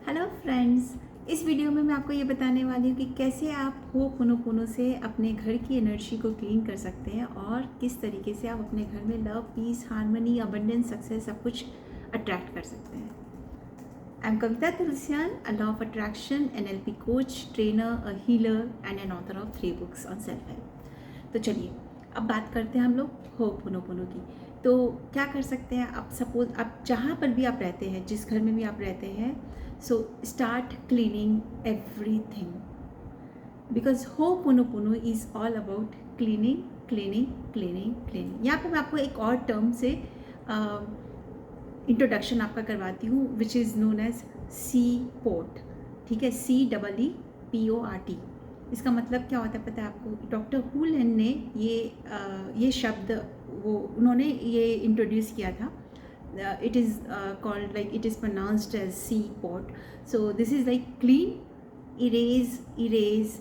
Hello friends, इस video में मैं आपको ये बताने वाली हूँ कि कैसे आप होपोनोपोनो से अपने घर की एनर्जी को क्लीन कर सकते हैं और किस तरीके से आप अपने घर में love, peace, harmony, abundance, success सब कुछ अट्रैक्ट कर सकते हैं। I am Kavita Tulsiyan, a law of attraction, NLP coach, trainer, a healer and an author of 3 books on self help. तो चलिए अब बात करते हैं हम लोग होपोनोपोनो की। तो क्या कर सकते हैं आप? सपोज आप जहाँ पर भी आप रहते हैं, जिस घर में भी आप रहते हैं, so start cleaning everything because Ho'oponopono is all about cleaning cleaning cleaning cleaning। यहाँ पे मैं आपको एक और टर्म से इंट्रोडक्शन आपका करवाती हूँ which is known as Ceeport. ठीक है, CEEPORT। इसका मतलब क्या होता है पता है आपको? डॉक्टर हुलन ने ये शब्द उन्होंने ये इंट्रोड्यूस किया था। It is called, like, it is pronounced as C pot. So this is like clean, erase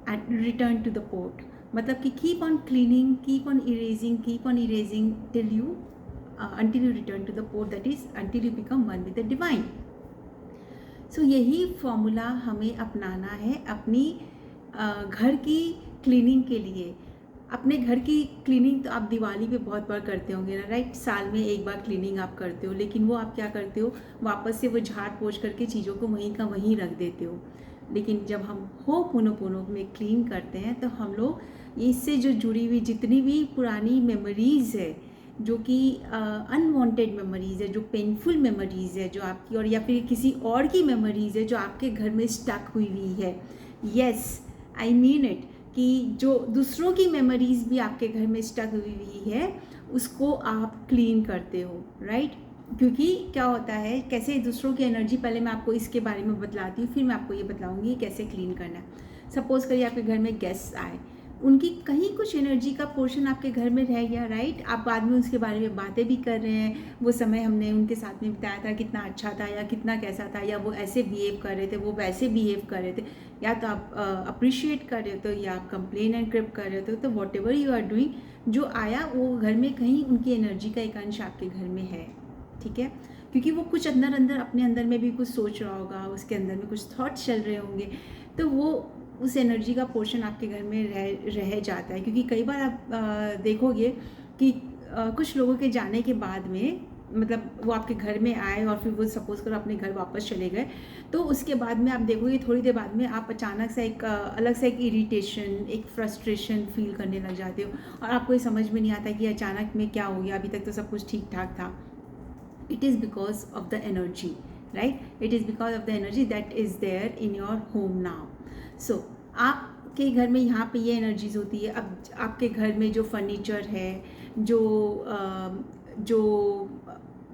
and return to the pot. मतलब कि keep on cleaning, keep on erasing till you until you return to the pot, that is until you become one with the divine. So यही formula हमें अपनाना है अपनी घर की cleaning के लिए। अपने घर की क्लीनिंग तो आप दिवाली पे बहुत बार करते होंगे ना, राइट? साल में एक बार क्लीनिंग आप करते हो, लेकिन वो आप क्या करते हो, वापस से वो झाड़ पोंछ करके चीज़ों को वहीं का वहीं रख देते हो। लेकिन जब हम होपोनोपोनो में क्लीन करते हैं तो हम लोग इससे जो जुड़ी हुई जितनी भी पुरानी मेमोरीज़ है, जो कि अनवांटेड मेमोरीज़ है, जो पेनफुल मेमोरीज़ है जो आपकी, और या फिर किसी और की मेमोरीज़ है जो आपके घर में स्टक हुई है, येस, आई मीन इट, कि जो दूसरों की मेमोरीज़ भी आपके घर में स्टक हुई है उसको आप क्लीन करते हो, राइट? क्योंकि क्या होता है, कैसे दूसरों की एनर्जी, पहले मैं आपको इसके बारे में बतलाती हूँ, फिर मैं आपको ये बतलाऊँगी कैसे क्लीन करना है। सपोज़ करिए आपके घर में गेस्ट आए, उनकी कहीं कुछ एनर्जी का पोर्शन आपके घर में रह गया, राइट? आप बाद में उसके बारे में बातें भी कर रहे हैं, वो समय हमने उनके साथ में बिताया था कितना अच्छा था या कितना कैसा था, या वो ऐसे बिहेव कर रहे थे, वो वैसे बिहेव कर रहे थे, या तो आप अप्रिशिएट कर रहे हो या आप कंप्लेन एंड क्रिप कर रहे हो, तो whatever you are doing, जो आया वो घर में कहीं उनकी एनर्जी का एक अंश आपके घर में है। ठीक है, क्योंकि वो कुछ अंदर अपने अंदर में भी कुछ सोच रहा होगा, उसके अंदर में कुछ थॉट्स चल रहे होंगे, तो वो उस एनर्जी का पोर्शन आपके घर में रह जाता है। क्योंकि कई बार आप देखोगे कि कुछ लोगों के जाने के बाद में, मतलब वो आपके घर में आए और फिर वो सपोज करो अपने घर वापस चले गए, तो उसके बाद में आप देखोगे थोड़ी देर बाद में आप अचानक से एक अलग से एक इरिटेशन, एक फ्रस्ट्रेशन फील करने लग जाते हो, और आपको ये समझ में नहीं आता कि अचानक में क्या हो गया, अभी तक तो सब कुछ ठीक ठाक था। It is because of the energy, right? It is because of the energy that is there in your home now. So आपके घर में यहाँ पे ये एनर्जीज होती है। अब आपके घर में जो फर्नीचर है, जो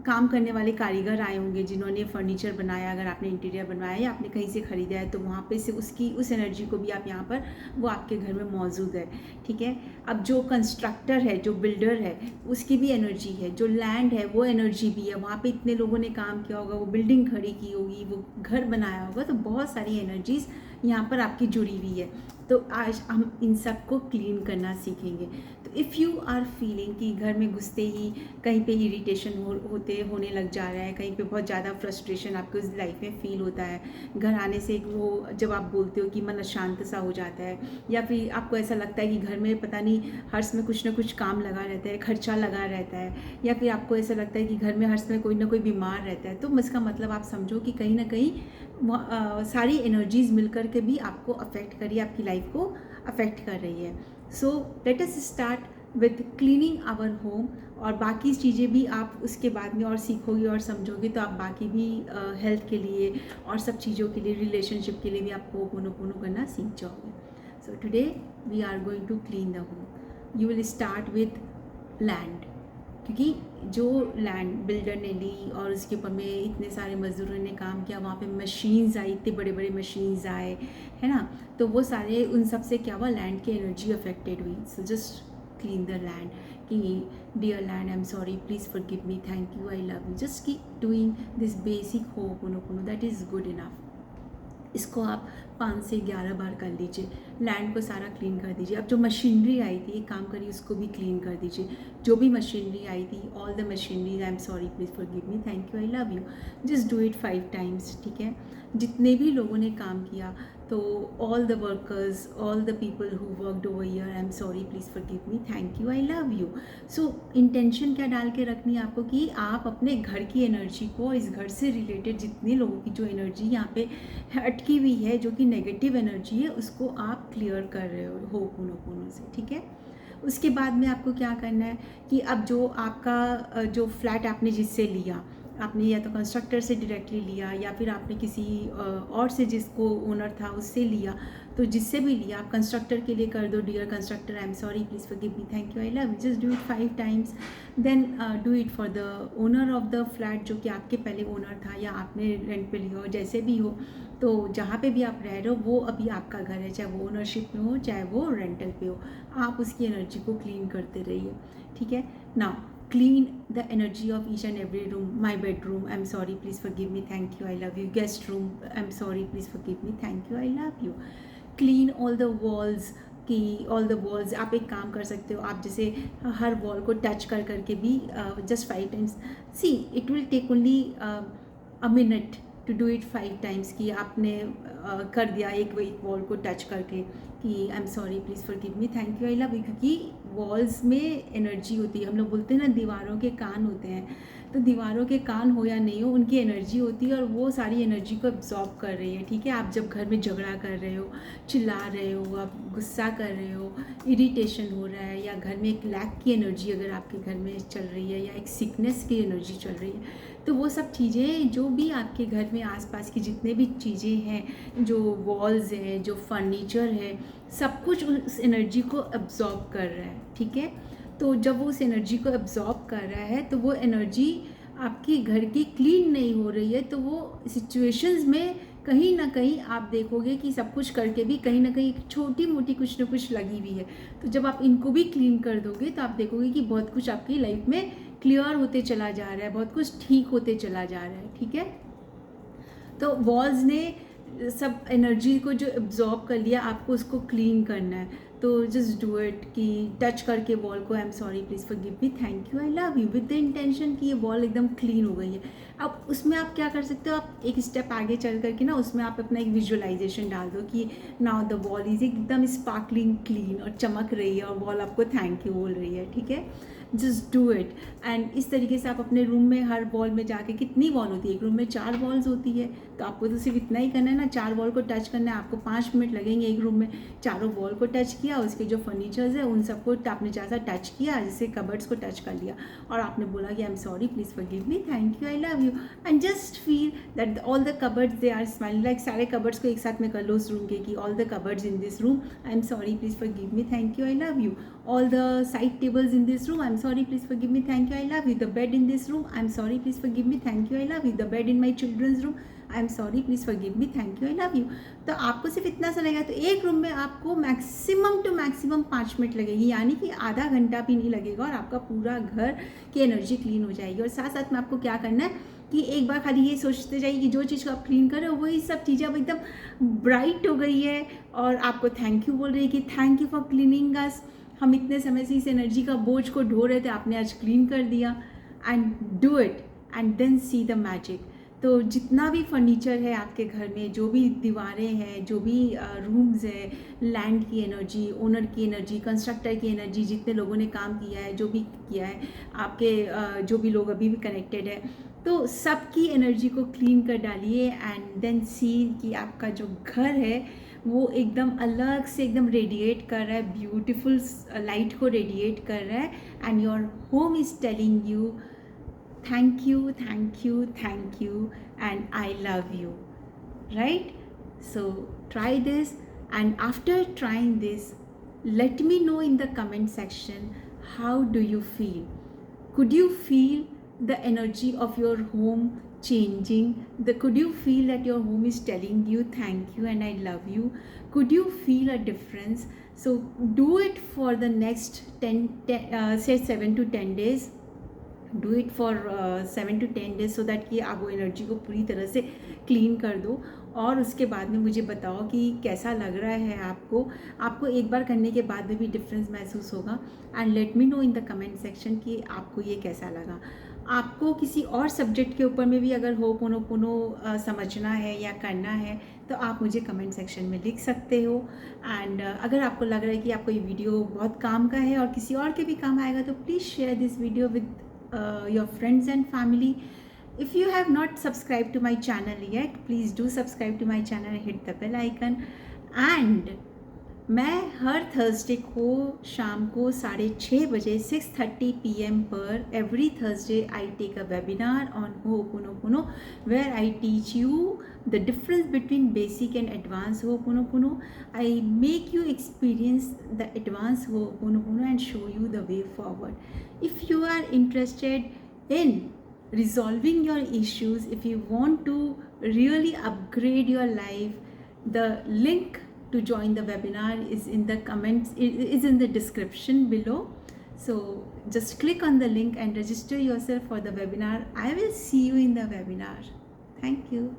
काम करने वाले कारीगर आए होंगे जिन्होंने फर्नीचर बनाया, अगर आपने इंटीरियर बनवाया या आपने कहीं से ख़रीदा है, तो वहाँ पे से उस एनर्जी को भी आप यहाँ पर, वो आपके घर में मौजूद है। ठीक है, अब जो कंस्ट्रक्टर है, जो बिल्डर है, उसकी भी एनर्जी है, जो लैंड है वो एनर्जी भी है, वहाँ पे इतने लोगों ने काम किया होगा, वो बिल्डिंग खड़ी की होगी, वो घर बनाया होगा, तो बहुत सारी एनर्जीज़ यहाँ पर आपकी जुड़ी हुई है। तो आज हम इन सब को क्लीन करना सीखेंगे। तो इफ़ यू आर फीलिंग कि घर में घुसते ही कहीं पे इरिटेशन होने लग जा रहा है, कहीं पे बहुत ज़्यादा फ्रस्ट्रेशन आपको इस लाइफ में फ़ील होता है, घर आने से वो जब आप बोलते हो कि मन अशांत सा हो जाता है, या फिर आपको ऐसा लगता है कि घर में पता नहीं हर समय कुछ ना कुछ काम लगा रहता है, खर्चा लगा रहता है, या फिर आपको ऐसा लगता है कि घर में हर समय कोई ना कोई बीमार रहता है, तो इसका मतलब आप समझो कि कहीं ना कहीं सारी एनर्जीज़ मिलकर के भी आपको अफेक्ट कर रही है, आपकी लाइफ को अफेक्ट कर रही है। So let us start with cleaning our home, और बाकी चीज़ें भी आप उसके बाद में और सीखोगे और समझोगे, तो आप बाकी भी हेल्थ के लिए और सब चीज़ों के लिए, रिलेशनशिप के लिए भी आप होपोनोपोनो करना सीख जाओगे। So today we are going to clean the home. You will start with land, क्योंकि जो लैंड बिल्डर ने ली और उसके ऊपर में इतने सारे मज़दूरों ने काम किया, वहाँ पे मशीन्स आई, इतने बड़े बड़े मशीन्स आए, है ना, तो वो सारे, उन सब से क्या हुआ, लैंड की एनर्जी अफेक्टेड हुई। So just clean the land, कि dear land, I am sorry, please forgive me, thank you, I love you, just keep doing this basic ho'oponopono, that is good enough. इसको आप 5 से 11 बार कर लीजिए। Land को सारा clean कर दीजिए। अब जो मशीनरी आई थी, एक काम करिए, उसको भी क्लीन कर दीजिए। जो भी मशीनरी आई थी, all the machineries, I am sorry, please forgive me, thank you, I love you, just do it 5 times, ठीक है। जितने भी लोगों ने काम किया, तो all the workers, all the people who worked over here, I am sorry, please forgive me, thank you, I love you. So intention क्या डाल के रखनी है आपको कि आप अपने घर की एनर्जी को, इस घर से रिलेटेड जितने लोगों की जो एनर्जी यहाँ पे अटकी हुई है, जो कि नेगेटिव एनर्जी है, उसको आप क्लियर कर रहे हो होपोनोपोनो से, ठीक है। उसके बाद में आपको क्या करना है कि अब जो आपका जो फ्लैट आपने जिससे लिया, आपने या तो कंस्ट्रक्टर से डायरेक्टली लिया या फिर आपने किसी और से जिसको ओनर था उससे लिया, तो जिससे भी लिया, आप कंस्ट्रक्टर के लिए कर दो, dear constructor, I am sorry, please forgive me, thank you, I love you, just do it 5 times. Then do it for the owner of the flat, जो कि आपके पहले ओनर था या आपने रेंट पे लिया हो, जैसे भी हो। तो जहाँ पे भी आप रह रहे हो वो अभी आपका घर है, चाहे वो ओनरशिप में हो चाहे वो रेंटल पे हो, आप उसकी एनर्जी को क्लीन करते रहिए, ठीक है। Now clean the energy of each and every room. My bedroom, I'm sorry, please forgive me, thank you, I love you. Guest room, I'm sorry, please forgive me, thank you, I love you. Clean all the walls की all the walls. आप एक काम कर सकते हो, आप जैसे हर wall को टच कर करके भी just 5 times, see it will take only a minute to do it 5 times, कि आपने कर दिया एक वॉल को टच करके कि I am sorry, please forgive me, thank you, I love you. क्योंकि वॉल्स में एनर्जी होती है, हम लोग बोलते हैं ना दीवारों के कान होते हैं, तो दीवारों के कान हो या नहीं हो, उनकी एनर्जी होती है और वो सारी एनर्जी को एब्जॉर्ब कर रही है, ठीक है। आप जब घर में झगड़ा कर रहे हो, चिल्ला रहे हो, आप गुस्सा कर रहे हो, इरिटेशन हो रहा है, या घर में एक लैक की एनर्जी अगर आपके घर में चल रही है, या एक सिकनेस की एनर्जी चल रही है, तो वो सब चीज़ें जो भी आपके घर में आसपास की जितने भी चीज़ें हैं, जो वॉल्स हैं, जो फर्नीचर है, सब कुछ उस एनर्जी को एब्जॉर्ब कर रहा है, ठीक है। तो जब वो उस एनर्जी को एब्जॉर्ब कर रहा है, तो वो एनर्जी आपकी घर की क्लीन नहीं हो रही है, तो वो सिचुएशंस में कहीं ना कहीं आप देखोगे कि सब कुछ करके भी कहीं ना कहीं छोटी मोटी कुछ ना कुछ लगी हुई है। तो जब आप इनको भी क्लीन कर दोगे तो आप देखोगे कि बहुत कुछ आपकी लाइफ में क्लियर होते चला जा रहा है, बहुत कुछ ठीक होते चला जा रहा है, ठीक है। तो वॉल्स ने सब एनर्जी को जो एब्जॉर्ब कर लिया, आपको उसको क्लीन करना है। तो जस्ट डू इट कि टच करके वॉल को, आई am sorry, please forgive me, thank you, I love you, with the intention कि ये वॉल एकदम क्लीन हो गई है। अब उसमें आप क्या कर सकते हो, आप एक स्टेप आगे चल करके ना उसमें आप अपना एक विजुअलाइजेशन डाल दो कि नाउ द वॉल इज एकदम स्पार्कलिंग क्लीन और चमक रही है और वॉल आपको थैंक यू बोल रही है, ठीक है। Just do it. एंड इस तरीके से आप अपने रूम में हर वॉल में जाके, कितनी वॉल होती है एक रूम में, 4 वॉल्स होती है, तो आपको तो सिर्फ इतना ही करना है ना, 4 वॉल को टच करना है। आपको 5 मिनट लगेंगे एक रूम में, चारों वॉल को टच किया, उसके जो फर्नीचर्स है उन सबको आपने जैसा टच किया, जैसे कबर्ड्स को टच कर लिया, और आपने बोला कि I am sorry, please forgive me, thank you, I love you, and just feel that all the cupboards they are smiling, like सारे कबर्ड्स को एक साथ में कर लो उस रूम के कि all the cupboards in this room, I am sorry, please forgive me, thank you, I love you, all the side tables in this room, I'm sorry, please forgive me, thank you, I love you, the bed in this room, I'm sorry, please forgive me, thank you, I love you, the bed in my children's room, I'm sorry, please forgive me, thank you, I love you। तो आपको सिर्फ इतना सा लगेगा, तो एक room में आपको मैक्सिमम टू मैक्सिमम 5 मिनट लगेगी, यानी कि आधा घंटा भी नहीं लगेगा और आपका पूरा घर की एनर्जी क्लीन हो जाएगी। और साथ साथ में आपको क्या करना है कि एक बार खाली ये सोचते जाइए कि जो चीज़ को आप क्लीन कर रहे हो वही सब चीज़ें अब एकदम ब्राइट हो गई है और आपको थैंक यू बोल रही है कि थैंक यू फॉर क्लीनिंग अस, हम इतने समय से इस एनर्जी का बोझ को ढो रहे थे, आपने आज क्लीन कर दिया। And do it and then see the magic. तो जितना भी फर्नीचर है आपके घर में, जो भी दीवारें हैं, जो भी रूम्स है, लैंड की एनर्जी, ओनर की एनर्जी, कंस्ट्रक्टर की एनर्जी, जितने लोगों ने काम किया है, जो भी किया है, आपके जो भी लोग अभी भी कनेक्टेड है, तो सबकी एनर्जी को क्लीन कर डालिए एंड देन सी कि आपका जो घर है वो एकदम अलग से एकदम रेडिएट कर रहा है, ब्यूटीफुल लाइट को रेडिएट कर रहा है, and your home is telling you thank you, thank you, thank you, and I love you, right? So try this, and after trying this, let me know in the comment section, how do you feel? Could you feel the energy of your home changing? Could you feel that your home is telling you thank you and I love you? Could you feel a difference? So do it for the next 7 to 10 days. Do it for 7 to 10 days, so that कि आप वो energy को पूरी तरह से clean कर दो और उसके बाद में मुझे बताओ कि कैसा लग रहा है आपको एक बार करने के बाद में भी डिफरेंस महसूस होगा। And let me know in the comment section कि आपको ये कैसा लगा। आपको किसी और सब्जेक्ट के ऊपर में भी अगर होपोनोपोनो समझना है या करना है तो आप मुझे कमेंट सेक्शन में लिख सकते हो। एंड अगर आपको लग रहा है कि आपको ये वीडियो बहुत काम का है और किसी और के भी काम आएगा तो please share this video with your friends and family. If you have not subscribed to my channel yet, please do subscribe to my channel and hit the bell icon. And मैं हर थर्सडे को शाम को 6:30 बजे 6:30 PM पर every Thursday I take a webinar on Ho'oponopono where I teach you the difference between basic and advanced Ho'oponopono. I make you experience the advanced Ho'oponopono and show you the way forward. If you are interested in resolving your issues, if you want to really upgrade your life, the link to join the webinar is in the comments, is in the description below. So just click on the link and register yourself for the webinar. I will see you in the webinar. Thank you.